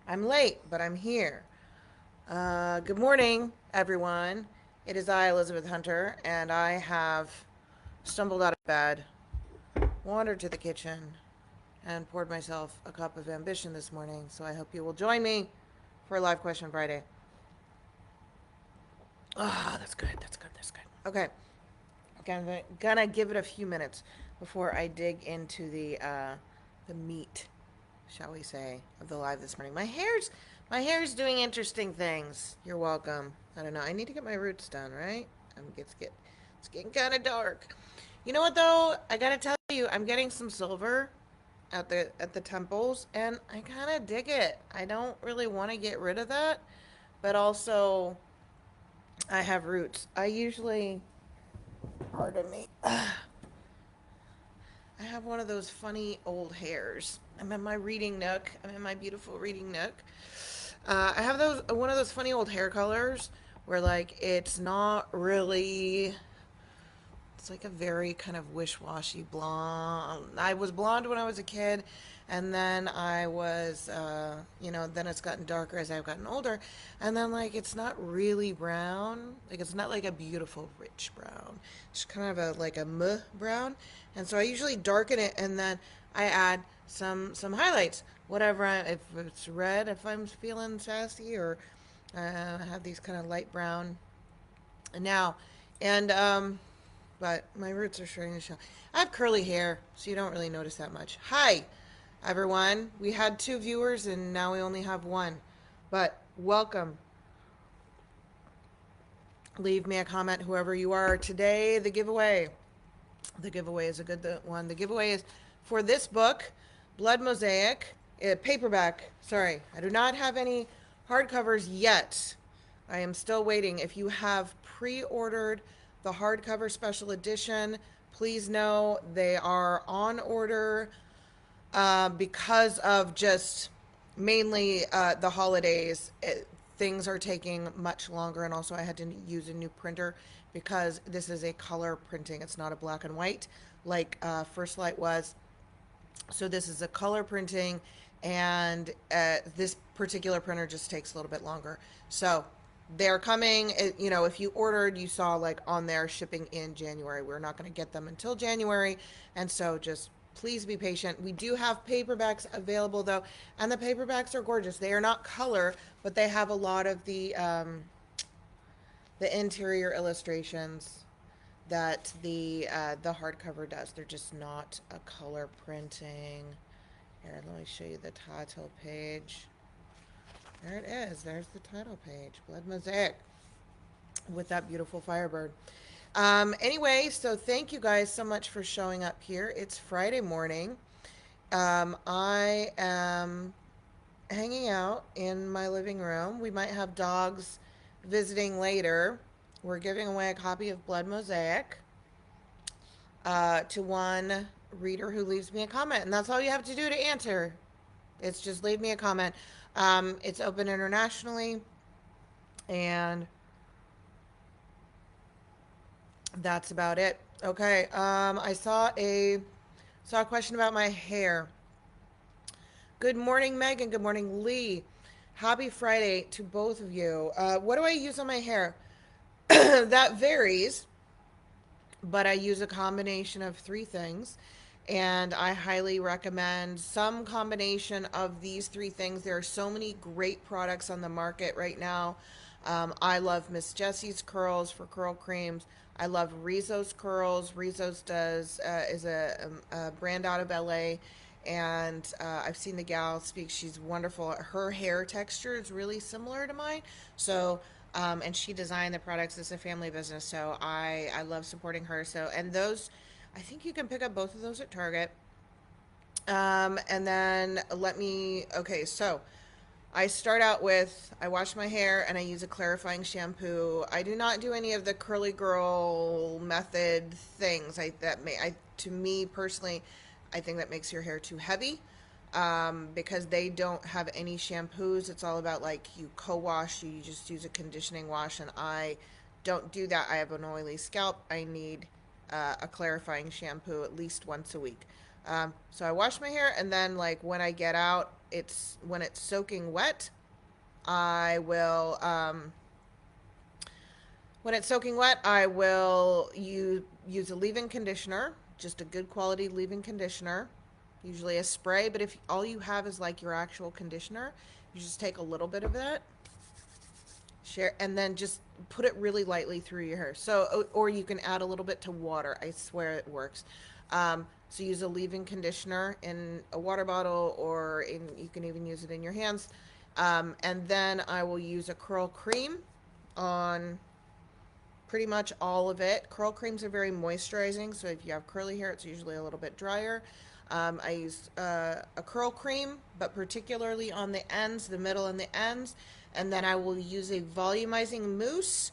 I'm late, but I'm here. Good morning, everyone. It is I, Elizabeth Hunter, and I have stumbled out of bed, wandered to the kitchen, and poured myself a cup of ambition this morning. So I hope you will join me for a live question Friday. Ah, that's good. That's good. That's good. Okay, gonna give it a few minutes before I dig into the meat, shall we say, of the live this morning. My hair's doing interesting things. You're welcome. I don't know. I need to get my roots done, right? It's getting kind of dark. You know what though? I gotta tell you, I'm getting some silver at the temples, and I kind of dig it. I don't really want to get rid of that, but also I have roots. I usually, pardon me, I have one of those funny old hairs. I'm in my reading nook. I'm in my beautiful reading nook. I have one of those funny old hair colors where like it's not really. It's like a very kind of wish-washy blonde. I was blonde when I was a kid, and then I was, then it's gotten darker as I've gotten older, and then like it's not really brown. Like it's not like a beautiful rich brown. It's kind of a meh brown, and so I usually darken it, and then I add some highlights. Whatever, if it's red, if I'm feeling sassy, or have these kind of light brown now, and but my roots are starting to show. I have curly hair, so you don't really notice that much. Hi, everyone. We had two viewers, and now we only have one. But welcome. Leave me a comment, whoever you are. Today, the giveaway. The giveaway is a good one. The giveaway is for this book, Blood Mosaic, paperback. Sorry, I do not have any hardcovers yet. I am still waiting. If you have pre-ordered the hardcover special edition, please know they are on order because of just mainly the holidays. Things are taking much longer, and also I had to use a new printer because this is a color printing. It's not a black and white like First Light was. So this is a color printing, and this particular printer just takes a little bit longer. So they're coming. If you ordered, you saw like on there shipping in January. We're not going to get them until January, and so just please be patient. We do have paperbacks available though, and the paperbacks are gorgeous. They are not color, but they have a lot of the interior illustrations that the hardcover does. They're just not a color printing. Here, let me show you the title page. There it is. There's the title page. Blood Mosaic with that beautiful Firebird. Anyway, so thank you guys so much for showing up here. It's Friday morning. I am hanging out in my living room. We might have dogs visiting later. We're giving away a copy of Blood Mosaic to one reader who leaves me a comment. And that's all you have to do to answer. It's just leave me a comment. It's open internationally. And that's about it. Okay. I saw a question about my hair. Good morning, Megan. Good morning, Lee. Happy Friday to both of you. What do I use on my hair? That varies, but I use a combination of three things. And I highly recommend some combination of these three things. There are so many great products on the market right now. I love Miss Jessie's curls for curl creams. I love Rizzo's curls. Rizzo's is a brand out of LA, and I've seen the gal speak. She's wonderful. Her hair texture is really similar to mine, so and she designed the products. It's a family business, so I love supporting her. So, and those, I think you can pick up both of those at Target. And then okay, so I start out with, I wash my hair and I use a clarifying shampoo. I do not do any of the curly girl method things. To me personally, I think that makes your hair too heavy. Because they don't have any shampoos. It's all about like you co-wash, you just use a conditioning wash, and I don't do that. I have an oily scalp. I need a clarifying shampoo at least once a week. So I wash my hair, and then like when I get out, when it's soaking wet, I will when it's soaking wet, I will use a leave-in conditioner, just a good quality leave-in conditioner, usually a spray. But if all you have is like your actual conditioner, you just take a little bit of it, share, and then just put it really lightly through your hair. So, or you can add a little bit to water. I swear it works. So use a leave-in conditioner in a water bottle, or you can even use it in your hands. And then I will use a curl cream on pretty much all of it. Curl creams are very moisturizing, so if you have curly hair, it's usually a little bit drier. I use a curl cream, but particularly on the ends, the middle and the ends. And then I will use a volumizing mousse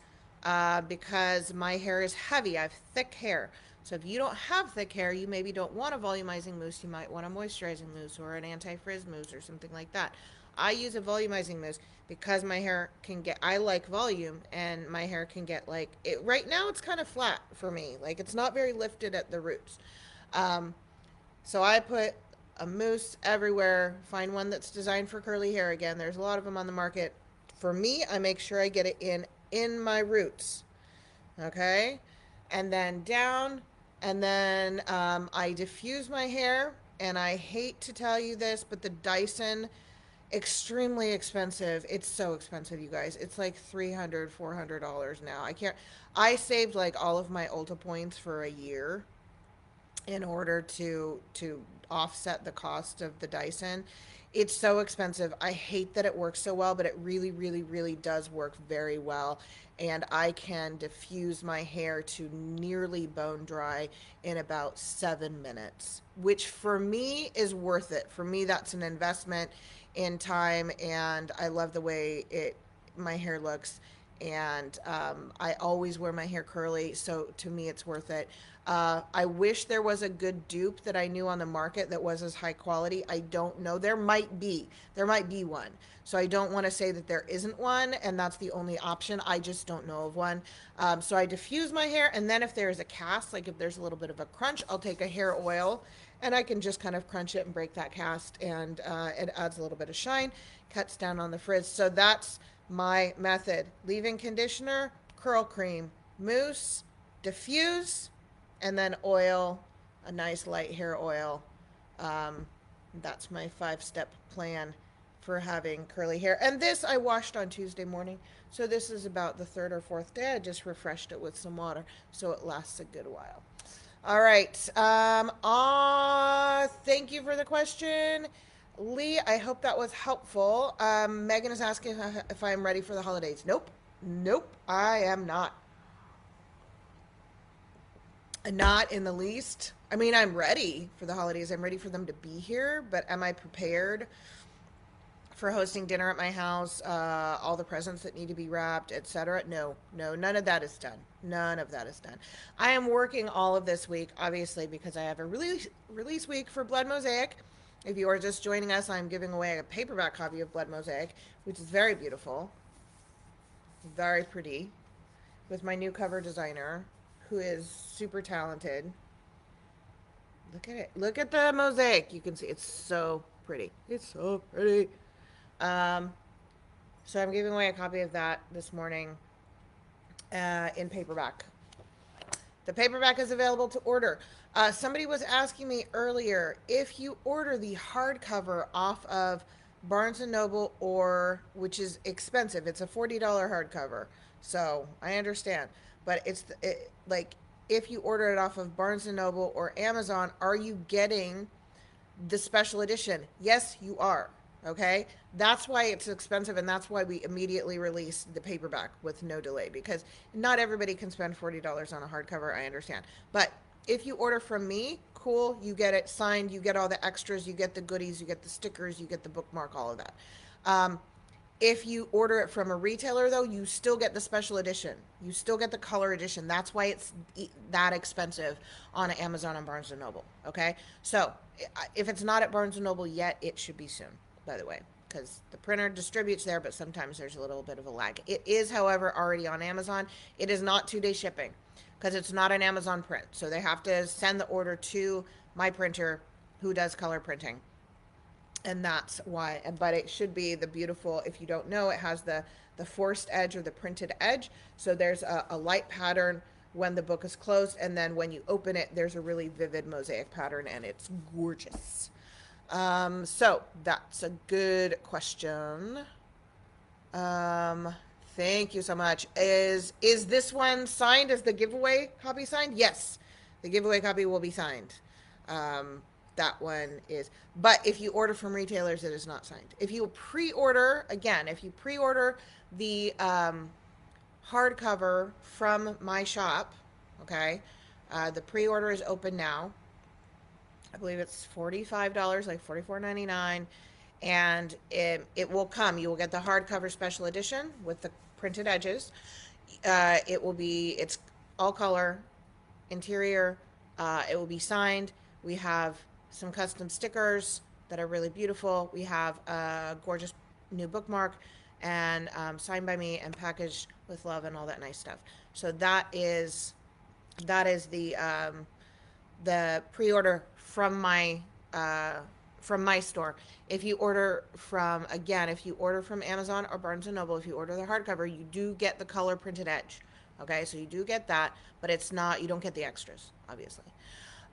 because my hair is heavy. I have thick hair. So if you don't have thick hair, you maybe don't want a volumizing mousse. You might want a moisturizing mousse or an anti-frizz mousse or something like that. I use a volumizing mousse because my hair can get, I like volume, and my hair can get like, it right now it's kind of flat for me. Like it's not very lifted at the roots. So I put a mousse everywhere. Find one that's designed for curly hair. Again, there's a lot of them on the market. For me, I make sure I get it in my roots. Okay? And then down, and then I diffuse my hair, and I hate to tell you this, but the Dyson, extremely expensive. It's so expensive, you guys. It's like $300, $400 now. I saved like all of my Ulta points for a year in order to offset the cost of the Dyson. It's so expensive. I hate that it works so well, but it really, really, really does work very well. And I can diffuse my hair to nearly bone dry in about 7 minutes, which for me is worth it. For me, that's an investment in time, and I love the way my hair looks. And I always wear my hair curly, so to me it's worth it. I wish there was a good dupe that I knew on the market that was as high quality. I don't know. There might be one. So I don't want to say that there isn't one, and that's the only option. I just don't know of one. So I diffuse my hair, and then if there's a cast, like if there's a little bit of a crunch, I'll take a hair oil, and I can just kind of crunch it and break that cast, and it adds a little bit of shine, cuts down on the frizz. So that's my method. Leave-in conditioner, curl cream, mousse, diffuse, and then oil, a nice light hair oil. That's my 5-step plan for having curly hair. And this I washed on Tuesday morning, so this is about the 3rd or 4th day. I just refreshed it with some water, so it lasts a good while. All right. Thank you for the question, Lee. I hope that was helpful. Megan is asking if I'm ready for the holidays. Nope. Nope, I am not. Not in the least. I mean, I'm ready for the holidays. I'm ready for them to be here, but am I prepared for hosting dinner at my house, all the presents that need to be wrapped, etc.? No, none of that is done. None of that is done. I am working all of this week, obviously, because I have a release week for Blood Mosaic. If you are just joining us, I'm giving away a paperback copy of Blood Mosaic, which is very beautiful, very pretty, with my new cover designer, who is super talented. Look at it. Look at the mosaic. You can see it's so pretty. It's so pretty. So I'm giving away a copy of that this morning in paperback. The paperback is available to order. Somebody was asking me earlier, if you order the hardcover off of Barnes & Noble, which is expensive, it's a $40 hardcover, so I understand. But like, if you order it off of Barnes & Noble or Amazon, are you getting the special edition? Yes, you are. Okay, that's why it's expensive, and that's why we immediately released the paperback with no delay, because not everybody can spend $40 on a hardcover. I understand, but if you order from me, cool, you get it signed, you get all the extras, you get the goodies, you get the stickers, you get the bookmark, all of that. If you order it from a retailer, though, you still get the special edition. You still get the color edition. That's why it's that expensive on Amazon and Barnes & Noble, okay? So if it's not at Barnes & Noble yet, it should be soon, by the way, because the printer distributes there, but sometimes there's a little bit of a lag. It is, however, already on Amazon. It is not 2-day shipping because it's not an Amazon print. So they have to send the order to my printer, who does color printing. and that's why. But it should be the beautiful, if you don't know, it has the forced edge or the printed edge. So there's a light pattern when the book is closed, and then when you open it, there's a really vivid mosaic pattern, and it's gorgeous. So that's a good question. Um, Thank you so much. Is this one signed? Is the giveaway copy signed? Yes, the giveaway copy will be signed. Um, that one is. But if you order from retailers, it is not signed. If you pre-order, again, if you pre-order the hardcover from my shop, okay, the pre-order is open now. I believe it's $45, like $44.99, and it will come. You will get the hardcover special edition with the printed edges. It will be, it's all color interior. It will be signed. We have some custom stickers that are really beautiful. We have a gorgeous new bookmark, and signed by me and packaged with love and all that nice stuff. So that is the pre-order from my store. If you order from, again, if you order from Amazon or Barnes and Noble, if you order the hardcover, you do get the color printed edge. Okay, so you do get that, but it's not, you don't get the extras, obviously.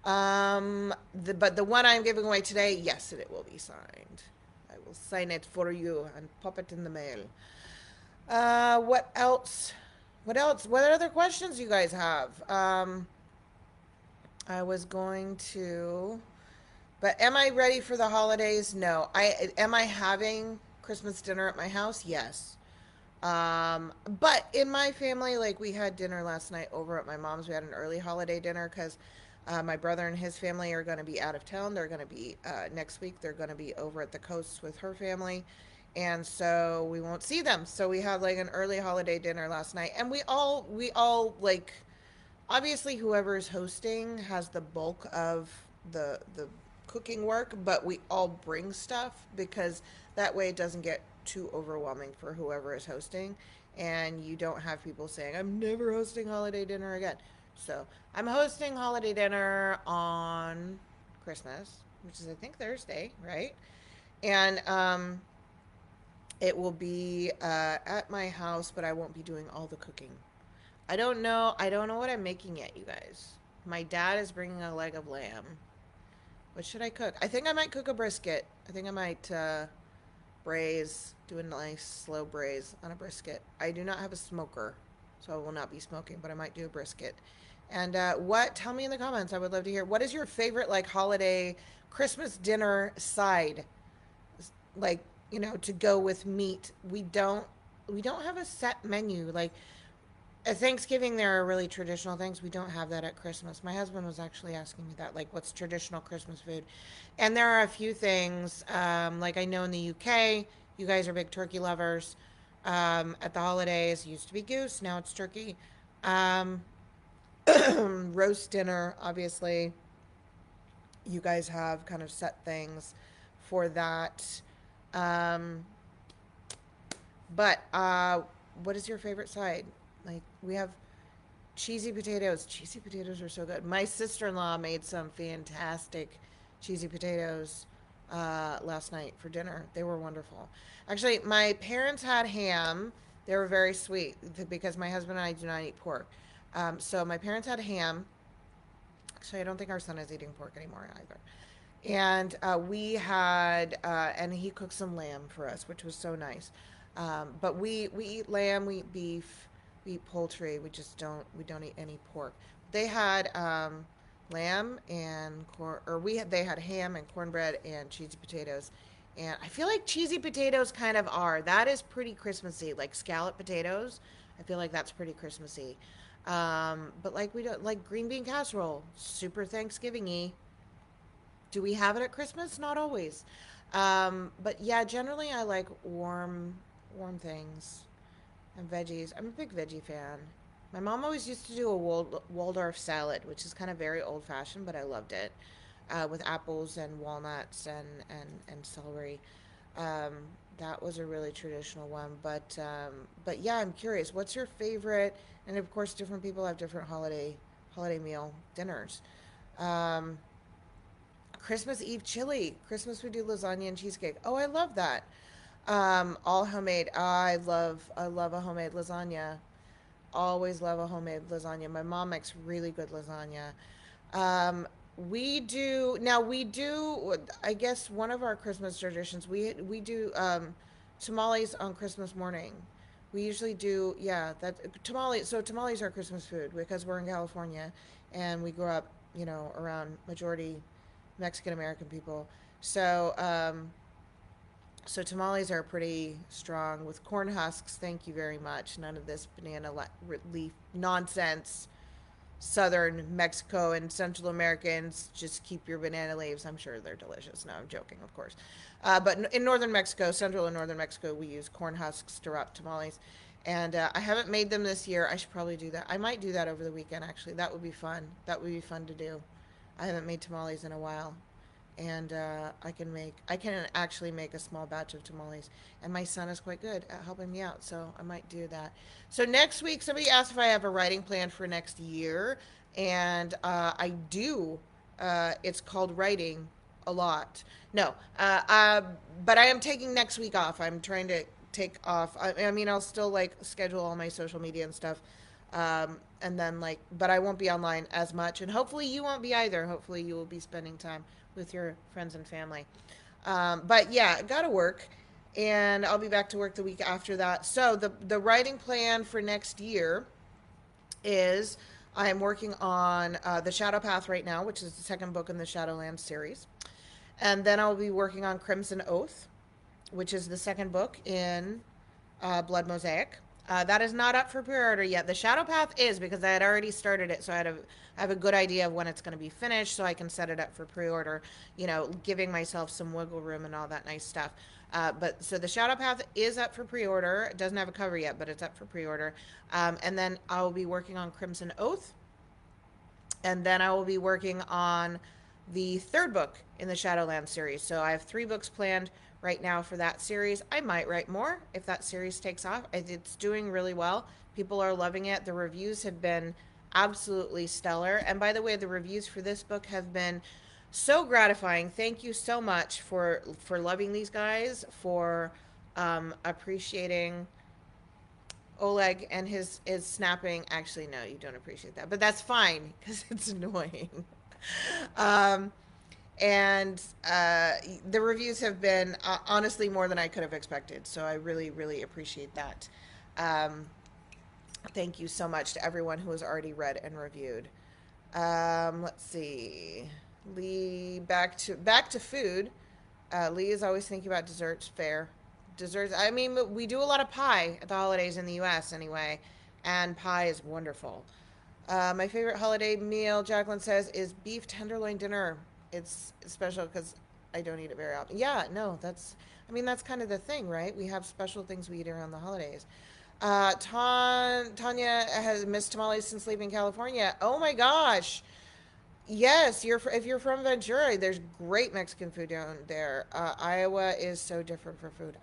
But the one I'm giving away today, yes, it will be signed. I will sign it for you and pop it in the mail. What else? What else? What other questions you guys have? I was going to, but am I ready for the holidays? No. Am I having Christmas dinner at my house? Yes. But in my family, like we had dinner last night over at my mom's. We had an early holiday dinner because my brother and his family are going to be out of town. They're going to be next week. They're going to be over at the coast with her family, and so we won't see them. So we had like an early holiday dinner last night, and we all like, obviously whoever is hosting has the bulk of the cooking work, but we all bring stuff because that way it doesn't get too overwhelming for whoever is hosting, and you don't have people saying I'm never hosting holiday dinner again. So I'm hosting holiday dinner on Christmas, which is I think Thursday, right? And it will be at my house, but I won't be doing all the cooking. I don't know. I don't know what I'm making yet, you guys. My dad is bringing a leg of lamb. What should I cook? I think I might cook a brisket. I think I might braise, do a nice slow braise on a brisket. I do not have a smoker, so I will not be smoking, but I might do a brisket. And what? Tell me in the comments. I would love to hear. What is your favorite like holiday Christmas dinner side? Like, to go with meat. We don't have a set menu. Like at Thanksgiving, there are really traditional things. We don't have that at Christmas. My husband was actually asking me that, like, what's traditional Christmas food? And there are a few things, like I know in the UK, you guys are big turkey lovers. At the holidays, it used to be goose, now it's turkey. Um, Roast dinner, obviously. You guys have kind of set things for that. Um, but what is your favorite side? Like, we have cheesy potatoes. Cheesy potatoes are so good. My sister-in-law made some fantastic cheesy potatoes last night for dinner. They were wonderful. Actually, my parents had ham. They were very sweet because my husband and I do not eat pork. So my parents had ham. Actually, I don't think our son is eating pork anymore either. And and he cooked some lamb for us, which was so nice. But we eat lamb, we eat beef, we eat poultry. We don't eat any pork. They had lamb and corn, or they had ham and cornbread and cheesy potatoes. And I feel like cheesy potatoes kind of are. That is pretty Christmassy, like scallop potatoes. I feel like that's pretty Christmassy. But like we don't like green bean casserole, super Thanksgiving-y. Do we have it at Christmas? Not always. But yeah, generally I like warm things and veggies. I'm a big veggie fan. My mom always used to do a Waldorf salad, which is kind of very old fashioned, but I loved it, with apples and walnuts and celery. Um, that was a really traditional one. But yeah, I'm curious. What's your favorite? And of course, different people have different holiday meal dinners. Um, Christmas Eve chili. Christmas we do lasagna and cheesecake. Oh, I love that. All homemade. I love a homemade lasagna. Always love a homemade lasagna. My mom makes really good lasagna. Um, we do, I guess one of our Christmas traditions, we do tamales on Christmas morning. We usually do, yeah, that tamales. So tamales are Christmas food because we're in California and we grew up, around majority Mexican American people. So, so tamales are pretty strong with corn husks. Thank you very much. None of this banana leaf nonsense. Southern Mexico and Central Americans just keep your banana leaves. I'm sure they're delicious. No, I'm joking, of course. But in northern Mexico, central and northern Mexico, we use corn husks to wrap tamales. And I haven't made them this year. I should probably do that. I might do that over the weekend, actually. That would be fun. That would be fun to do. I haven't made tamales in a while, and I can actually make a small batch of tamales, and my son is quite good at helping me out, so I might do that. So next week, somebody asked if I have a writing plan for next year, and I do. It's called writing a lot. No, but I am taking next week off. I'm trying to take off. I mean, I'll still like schedule all my social media and stuff. And then but I won't be online as much, and hopefully you won't be either. Hopefully you will be spending time with your friends and family. But yeah, gotta work, and I'll be back to work the week after that. So the writing plan for next year is I am working on the Shadow Path right now, which is the second book in the Shadowlands series, and then I'll be working on Crimson Oath, which is the second book in Blood Mosaic. That is not up for pre-order yet. The Shadow Path is because I had already started it, so I have a good idea of when it's going to be finished, so I can set it up for pre-order. Giving myself some wiggle room and all that nice stuff. But so the Shadow Path is up for pre-order. It doesn't have a cover yet, but it's up for pre-order. And then I'll be working on Crimson Oath, and then I will be working on the third book in the Shadowlands series. So I have 3 books planned right now for that series. I might write more if that series takes off. It's doing really well. People are loving it. The reviews have been absolutely stellar. And by the way, the reviews for this book have been so gratifying. Thank you so much for loving these guys, for appreciating Oleg and his snapping. Actually, no, you don't appreciate that, but that's fine because it's annoying. um, and the reviews have been honestly more than I could have expected. So I really, really appreciate that. Thank you so much to everyone who has already read and reviewed. Let's see. Lee, back to food. Lee is always thinking about desserts. Fair. Desserts. I mean, we do a lot of pie at the holidays in the U.S. anyway, and pie is wonderful. My favorite holiday meal, Jacqueline says, is beef tenderloin dinner. It's special because I don't eat it very often. Yeah, no, that's kind of the thing, right? We have special things we eat around the holidays. Tanya has missed tamales since leaving California. Oh my gosh. Yes, if you're from Ventura, there's great Mexican food down there. Iowa is so different for food.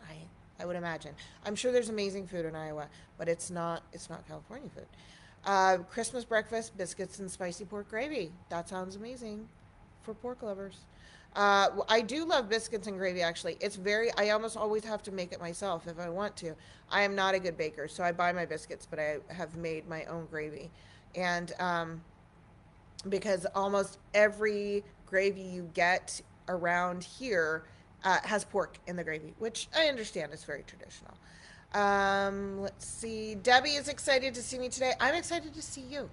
I would imagine. I'm sure there's amazing food in Iowa, but it's not California food. Christmas breakfast, biscuits and spicy pork gravy. That sounds amazing for pork lovers. I do love biscuits and gravy, actually. I almost always have to make it myself if I want to. I am not a good baker, so I buy my biscuits, but I have made my own gravy. And because almost every gravy you get around here has pork in the gravy, which I understand is very traditional. Let's see. Debbie is excited to see me today. I'm excited to see you.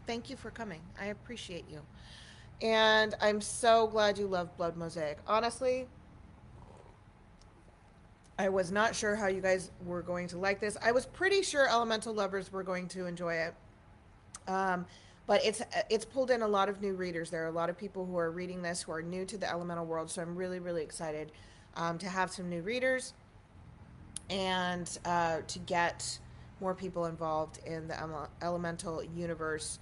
Thank you for coming. I appreciate you. And I'm so glad you love Blood Mosaic. Honestly, I was not sure how you guys were going to like this. I was pretty sure Elemental lovers were going to enjoy it. But it's pulled in a lot of new readers. There are a lot of people who are reading this who are new to the Elemental world. So I'm really, really excited to have some new readers and to get more people involved in the Elemental universe.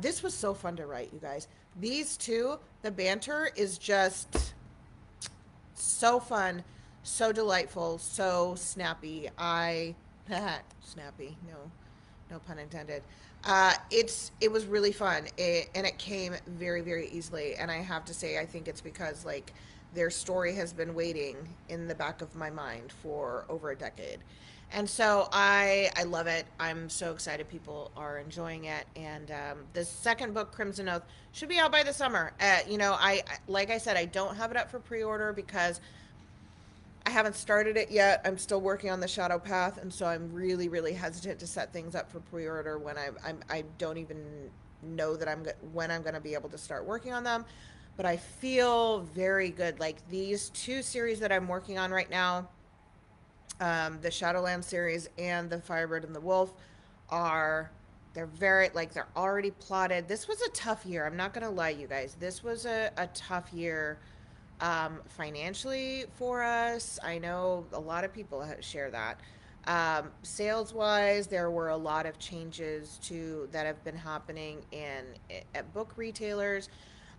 This was so fun to write, you guys. These two, the banter is just so fun, so delightful, so snappy. Snappy, no. No pun intended. It was really fun, and it came very very easily. And I have to say, I think it's because like their story has been waiting in the back of my mind for over a decade, and so I love it. I'm so excited people are enjoying it. And the second book, Crimson Oath, should be out by the summer. Like I said, I don't have it up for pre-order because I haven't started it yet. I'm still working on the Shadow Path, and so I'm really, really hesitant to set things up for pre-order when I don't even know that when I'm going to be able to start working on them. But I feel very good. Like these two series that I'm working on right now, the Shadowland series and the Firebird and the Wolf, are they're very like they're already plotted. This was a tough year. I'm not going to lie, you guys. This was a tough year financially for us. I know a lot of people share that. Sales wise, there were a lot of changes to that have been happening at book retailers.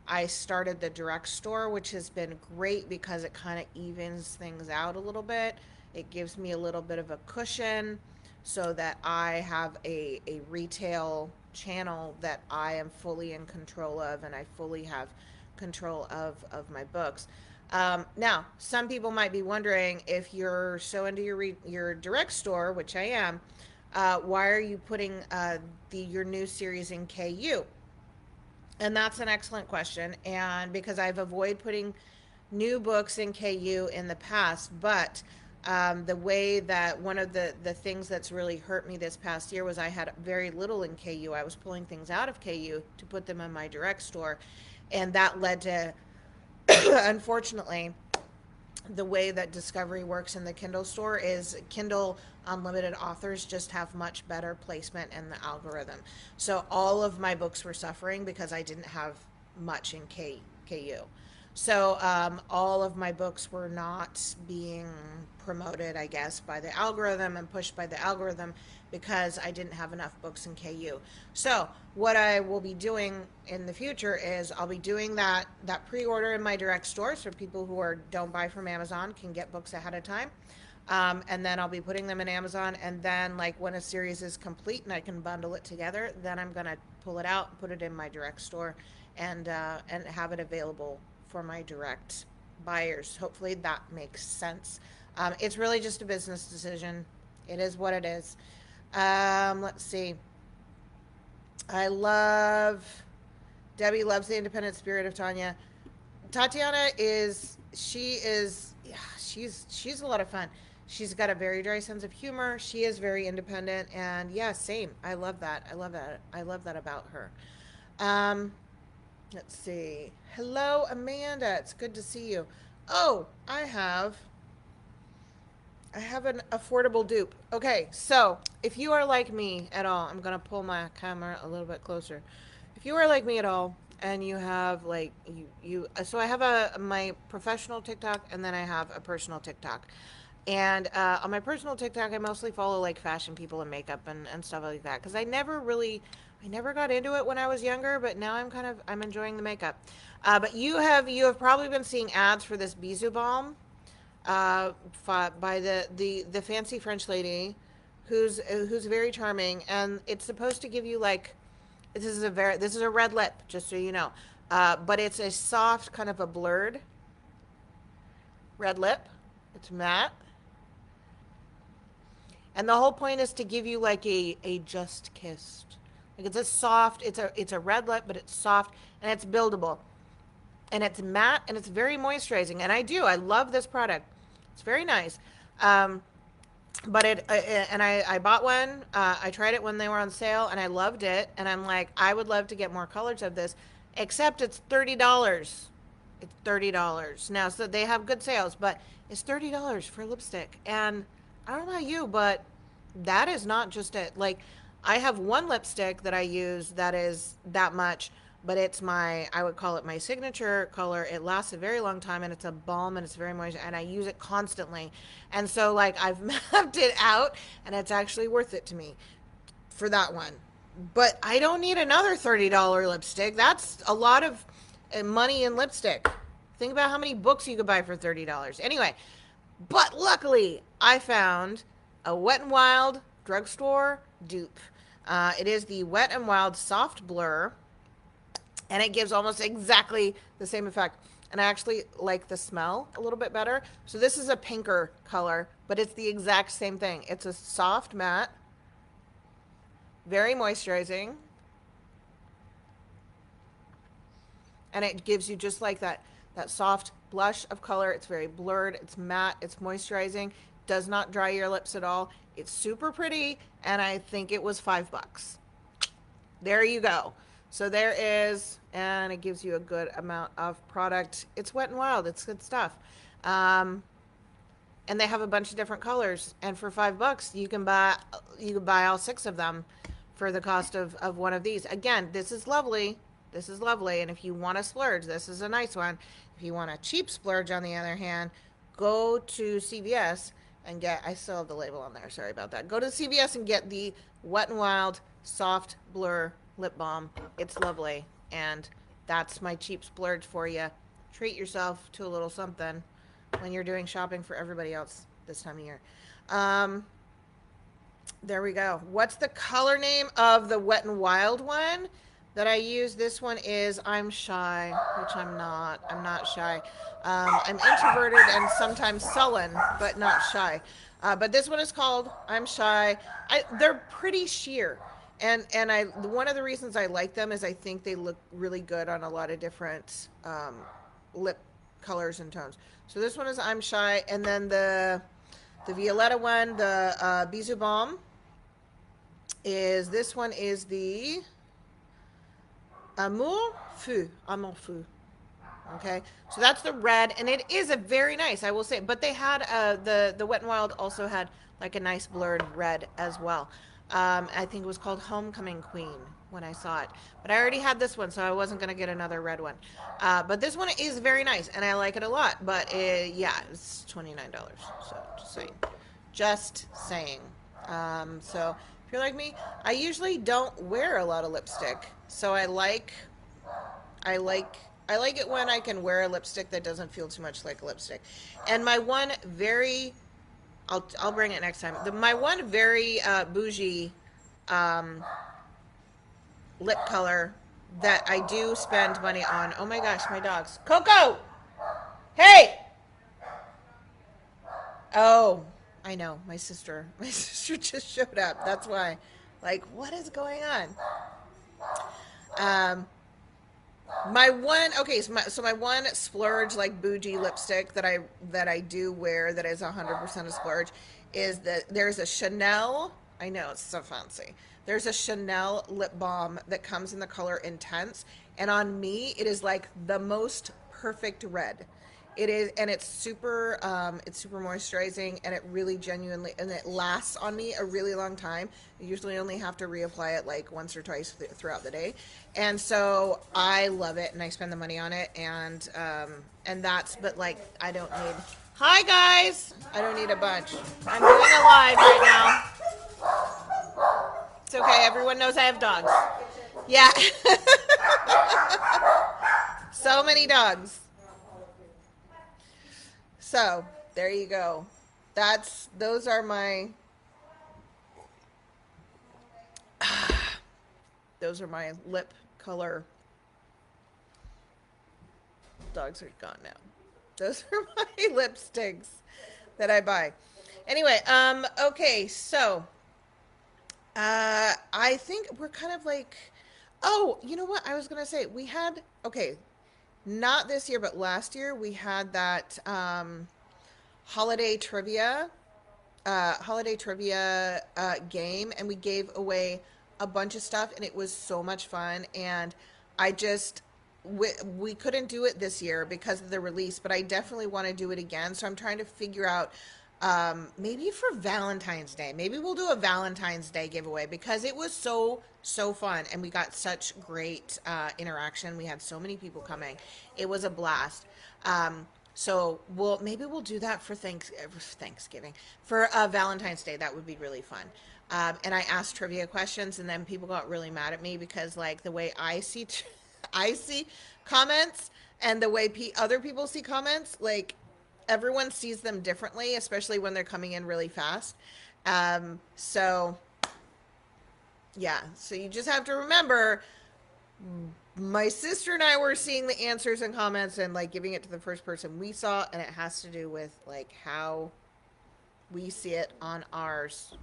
I started the direct store, which has been great because it kind of evens things out a little bit. It gives me a little bit of a cushion so that I have a retail channel that I am fully in control of, and I fully have control of my books. Now, some people might be wondering, if you're so into your direct store, which I am, why are you putting your new series in KU? And that's an excellent question. And because I've avoided putting new books in KU in the past, but the way that one of the things that's really hurt me this past year was I had very little in KU. I was pulling things out of KU to put them in my direct store. And that led to, unfortunately, the way that discovery works in the Kindle store is Kindle Unlimited authors just have much better placement in the algorithm. So all of my books were suffering because I didn't have much in KU. So all of my books were not being promoted, I guess, by the algorithm and pushed by the algorithm because I didn't have enough books in KU. So what I will be doing in the future is I'll be doing that pre-order in my direct store, so people who don't buy from Amazon can get books ahead of time. And then I'll be putting them in Amazon, and then like when a series is complete and I can bundle it together, then I'm gonna pull it out, put it in my direct store, and have it available for my direct buyers. Hopefully that makes sense. It's really just a business decision. It is what it is. Let's see. I love Debbie loves the independent spirit of Tanya. Tatyana yeah, she's a lot of fun. She's got a very dry sense of humor. She is very independent, and yeah, same. I love that. I love that. I love that about her. Um, let's see. Hello, Amanda. It's good to see you. Oh, I have an affordable dupe. Okay, so if you are like me at all, I'm gonna pull my camera a little bit closer. If you are like me at all, and you have like so I have my professional TikTok, and then I have a personal TikTok. And on my personal TikTok, I mostly follow like fashion people and makeup and stuff like that because I never got into it when I was younger, but now I'm enjoying the makeup. But you have probably been seeing ads for this Bisou balm by the fancy French lady who's very charming, and it's supposed to give you like this is a red lip, just so you know, but it's a soft kind of a blurred red lip. It's matte, and the whole point is to give you like a just kissed, like it's a soft, it's a red lip, but it's soft and it's buildable, and it's matte, and it's very moisturizing, and I love this product. It's very nice. But I bought one. I tried it when they were on sale, and I loved it. And I'm like, I would love to get more colors of this, except it's $30. It's $30 now. So they have good sales, but it's $30 for lipstick. And I don't know about you, but that is not just it. Like, I have one lipstick that I use that is that much, but I would call it my signature color. It lasts a very long time, and it's a balm, and it's very moist, and I use it constantly. And so like I've mapped it out, and it's actually worth it to me for that one. But I don't need another $30 lipstick. That's a lot of money in lipstick. Think about how many books you could buy for $30. Anyway, but luckily I found a Wet n Wild drugstore dupe. It is the Wet n Wild Soft Blur, and it gives almost exactly the same effect. And I actually like the smell a little bit better. So this is a pinker color, but it's the exact same thing. It's a soft matte, very moisturizing, and it gives you just like that soft blush of color. It's very blurred, it's matte, it's moisturizing, does not dry your lips at all. It's super pretty, and I think it was $5. There you go. So there is, and it gives you a good amount of product. It's Wet n Wild. It's good stuff. And they have a bunch of different colors. And for $5, you can buy all 6 of them for the cost of one of these. Again, this is lovely. This is lovely. And if you want to splurge, this is a nice one. If you want a cheap splurge, on the other hand, go to CVS and get, I still have the label on there. Sorry about that. Go to CVS and get the Wet n Wild Soft Blur lip balm. It's lovely, and that's my cheap splurge for you. Treat yourself to a little something when you're doing shopping for everybody else this time of year. There we go. What's the color name of the Wet n Wild one that I use? This one is I'm Shy, which I'm not. I'm not shy. I'm introverted and sometimes sullen, but not shy. But this one is called I'm Shy. They're pretty sheer. And one of the reasons I like them is I think they look really good on a lot of different lip colors and tones. So this one is I'm Shy, and then the Violetta one, the Bisou Balm, this one is the Amour Fou. Amour Fou. Okay, so that's the red, and it is a very nice, I will say. But they had the Wet n Wild also had like a nice blurred red as well. I think it was called Homecoming Queen when I saw it. But I already had this one, so I wasn't going to get another red one. But this one is very nice, and I like it a lot. But yeah, it's $29. So just saying. Just saying. So if you're like me, I usually don't wear a lot of lipstick. So I like it when I can wear a lipstick that doesn't feel too much like a lipstick. And my one very... I'll bring it next time. My one very bougie lip color that I do spend money on. Oh my gosh, my dogs. Coco! Hey! Oh, I know. My sister just showed up. That's why. Like, what is going on? My one, okay, so my one splurge, like bougie lipstick that I do wear that is 100% a splurge is that there's a Chanel, I know it's so fancy. There's a Chanel lip balm that comes in the color Intense, and on me it is like the most perfect red. It is, and it's super moisturizing, and it really genuinely, and it lasts on me a really long time. I usually only have to reapply it like once or twice throughout the day, and so I love it, and I spend the money on it, and that's, but like I don't need. Hi guys, I don't need a bunch. I'm doing a live right now. It's okay. Everyone knows I have dogs. Yeah. So many dogs. So there you go. Those are my lip color. Dogs are gone now. Those are my lipsticks that I buy. Anyway, okay, so I think we're kind of like, oh, you know what I was gonna say? We had, okay, not this year, but last year we had that holiday trivia game, and we gave away a bunch of stuff, and it was so much fun. And I just we couldn't do it this year because of the release, but I definitely want to do it again. So I'm trying to figure out maybe for Valentine's Day. Maybe we'll do a Valentine's Day giveaway because it was so fun, and we got such great interaction. We had so many people coming. It was a blast. So maybe we'll do that for Thanksgiving, for Valentine's Day. That would be really fun. And I asked trivia questions, and then people got really mad at me because, like, the way I see comments and the way other people see comments, like, everyone sees them differently, especially when they're coming in really fast. So Yeah. So you just have to remember, my sister and I were seeing the answers and comments and like giving it to the first person we saw, and it has to do with like how we see it on ours.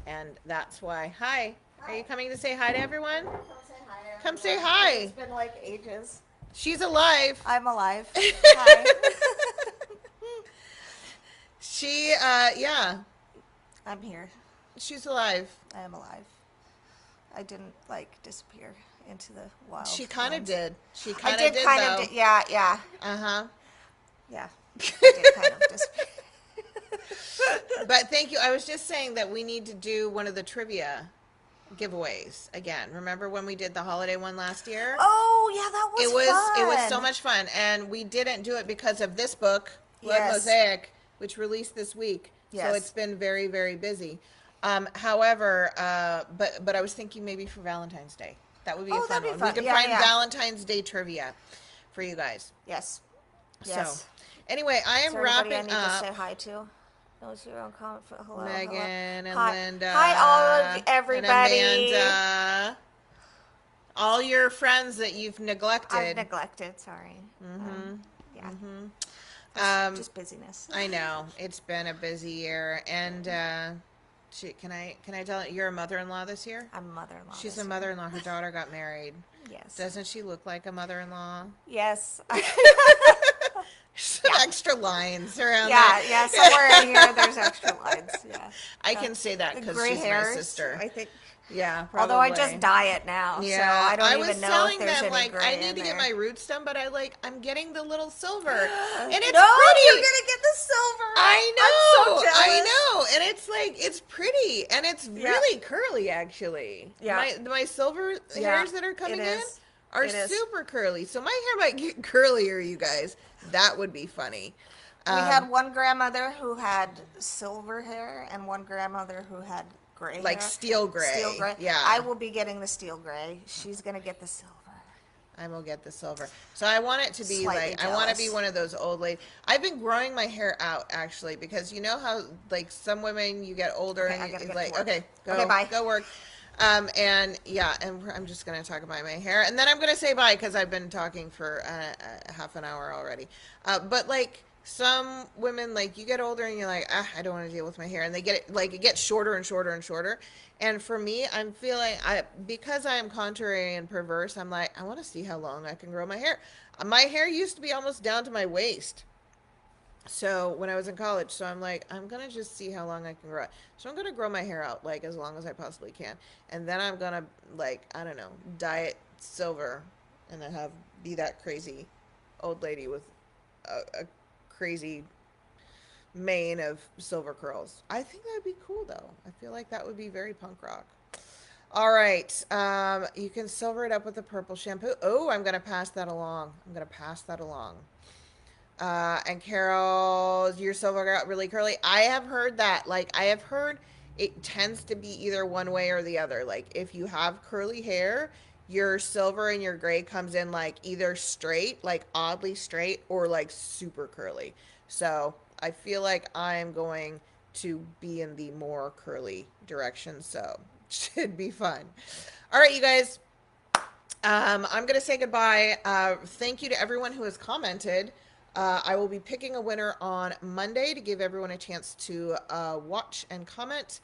And that's why. Hi. Are you Hi. coming to say hi to everyone? Come say hi to Come say everyone. hi. It's been like ages. She's alive. I'm alive. Hi. Yeah, I'm here. she's alive. I am alive. I didn't like disappear into the wild. She kind of lands. did. She I kind of did did, kind though. of. Yeah, yeah, Uh yeah. I did kind of disappear. huh. But thank you. I was just saying that we need to do one of the trivia giveaways again. Remember when we did the holiday one last year? Oh, yeah, that was It was so fun. much fun, and we didn't do it because of this book, Blood Yes. Mosaic, which released this week. So it's Yes. been very, very busy. However, but I was thinking maybe for Valentine's Day. That would be a Oh, fun that'd be one. We fun. could Yeah, find yeah. Valentine's Day trivia for you guys. Yes. So, Yes. anyway, I Is am there anybody I wrapping need to say up. hi to? Those who don't comment. Hello, hello. Megan and Hi, Linda hi, all of and everybody. Amanda, all your friends that you've I've neglected. neglected. Sorry. Yeah. Just busyness. I know it's been a busy year, and can I tell you, you're a mother-in-law this year? I'm a mother-in-law. She's This a year. mother-in-law. Her daughter got married. Yes. Doesn't she look like a mother-in-law? Yes. Some Yeah. extra lines around Yeah. that. Yeah. Somewhere in here, there's extra lines. Yeah. I can say that The because gray she's my hairs. sister. I think. Yeah, Although I probably. just dye it now, so Yeah, I don't I even was know if telling there's them any like I gray need in to get there. my roots done, but I'm getting the little silver, and it's No, you're pretty. gonna get the silver. I I'm know, so jealous. I know, and it's like it's pretty, and it's Yeah. really curly actually. Yeah. My silver Yeah, hairs that are coming it in is. are It is. super curly, so my hair might get curlier, you guys. That would be funny. We had Um, one grandmother who had silver hair and one grandmother who had gray like hair. steel gray. Steel gray. Yeah. I will be getting the steel gray. She's gonna get the silver. I will get the silver. So I want it to be Slightly like I want to be jealous. one of those old ladies. I've been growing my hair out actually because you know how like some women you get older Okay, and I gotta it's get like to work. okay Okay, bye. go work. And yeah, and I'm just gonna talk about my hair, and then I'm gonna say bye because I've been talking for half an hour already. But like some women, like you get older and you're like, I don't want to deal with my hair, and they get it like it gets shorter and shorter and shorter. And for me, I'm feeling because I am contrary and perverse. I'm like, I want to see how long I can grow my hair. My hair used to be almost down to my waist. So when I was in college, so I'm like, I'm gonna just see how long I can grow it. So I'm gonna grow my hair out like as long as I possibly can, and then I'm gonna like I don't know, dye it silver, and then have be that crazy old lady with a crazy mane of silver curls. I think that'd be cool though. I feel like that would be very punk rock. All right, you can silver it up with a purple shampoo. Oh, I'm gonna pass that along. I'm gonna pass that along. And Carol, your silver got really curly. I have heard that. Like, I have heard it tends to be either one way or the other. Like, if you have curly hair, your silver and your gray comes in like either straight, like oddly straight, or like super curly. So I feel like I'm going to be in the more curly direction. So should be fun. All right, you guys. I'm going to say goodbye. Thank you to everyone who has commented. I will be picking a winner on Monday to give everyone a chance to watch and comment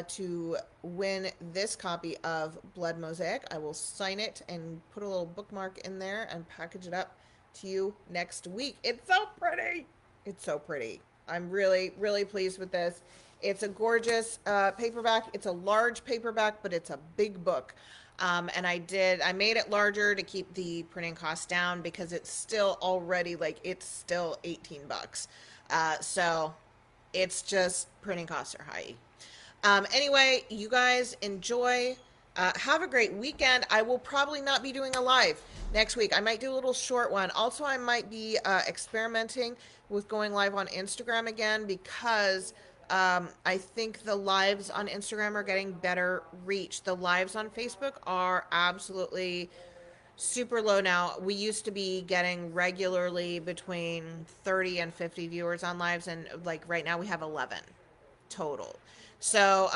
to win this copy of Blood Mosaic. I will sign it and put a little bookmark in there and package it up to you next week. It's so pretty. It's so pretty. I'm really, really pleased with this. It's a gorgeous paperback. It's a large paperback, but it's a big book. And I made it larger to keep the printing costs down because it's still already like, it's still $18. So it's just printing costs are high. Anyway, you guys enjoy. Have a great weekend. I will probably not be doing a live next week. I might do a little short one. Also, I might be experimenting with going live on Instagram again because I think the lives on Instagram are getting better reach. The lives on Facebook are absolutely super low now. We used to be getting regularly between 30 and 50 viewers on lives, and like right now we have 11. total. So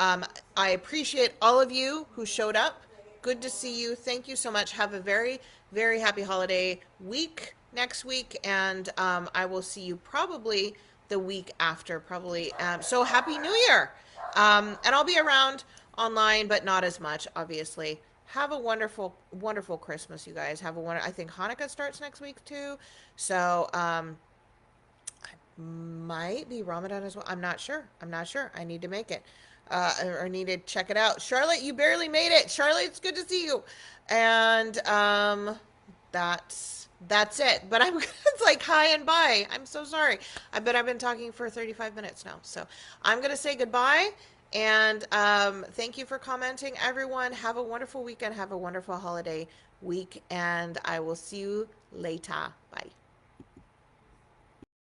I appreciate all of you who showed up. Good to see you. Thank you so much. Have a very, very happy holiday week next week, and I will see you probably the week after, probably. So happy New Year! And I'll be around online, but not as much, obviously. Have a wonderful, wonderful Christmas, you guys. Have a wonderful. I think Hanukkah starts next week too, so might be Ramadan as well. I'm not sure. I'm not sure. I need to make it. Or need to check it out. Charlotte, you barely made it. Charlotte, it's good to see you. And that's it. But I'm it's like hi and bye. I'm so sorry. But I've been talking for 35 minutes now. So I'm gonna say goodbye. And thank you for commenting, everyone. Have a wonderful weekend. Have a wonderful holiday week. And I will see you later. Bye.